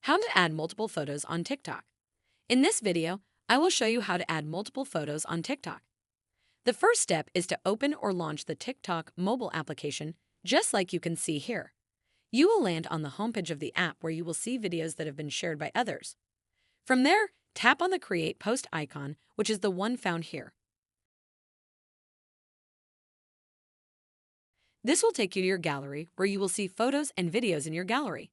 How to add multiple photos on TikTok. In this video, I will show you how to add multiple photos on TikTok. The first step is to open or launch the TikTok mobile application, just like you can see here. You will land on the homepage of the app where you will see videos that have been shared by others. From there, tap on the Create Post icon, which is the one found here. This will take you to your gallery where you will see photos and videos in your gallery.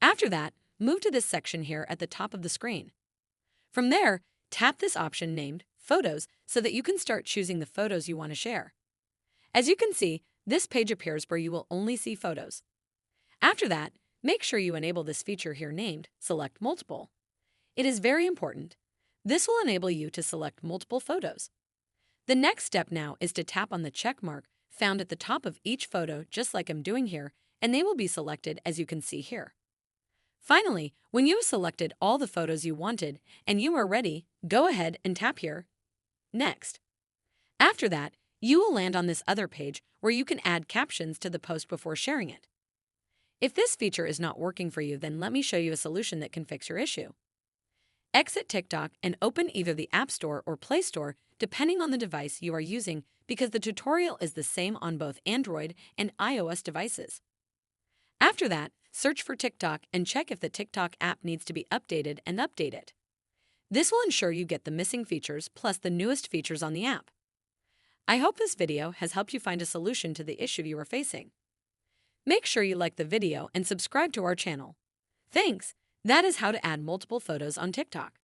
After that, move to this section here at the top of the screen. From there, tap this option named Photos so that you can start choosing the photos you want to share. As you can see, this page appears where you will only see photos. After that, make sure you enable this feature here named Select Multiple. It is very important. This will enable you to select multiple photos. The next step now is to tap on the check mark found at the top of each photo, just like I'm doing here, and they will be selected as you can see here. Finally, when you have selected all the photos you wanted and you are ready, go ahead and tap here, Next. After that, you will land on this other page where you can add captions to the post before sharing it. If this feature is not working for you, then let me show you a solution that can fix your issue. Exit TikTok and open either the App Store or Play Store depending on the device you are using, because the tutorial is the same on both Android and iOS devices. After that, search for TikTok and check if the TikTok app needs to be updated and update it. This will ensure you get the missing features plus the newest features on the app. I hope this video has helped you find a solution to the issue you are facing. Make sure you like the video and subscribe to our channel. Thanks! That is how to add multiple photos on TikTok.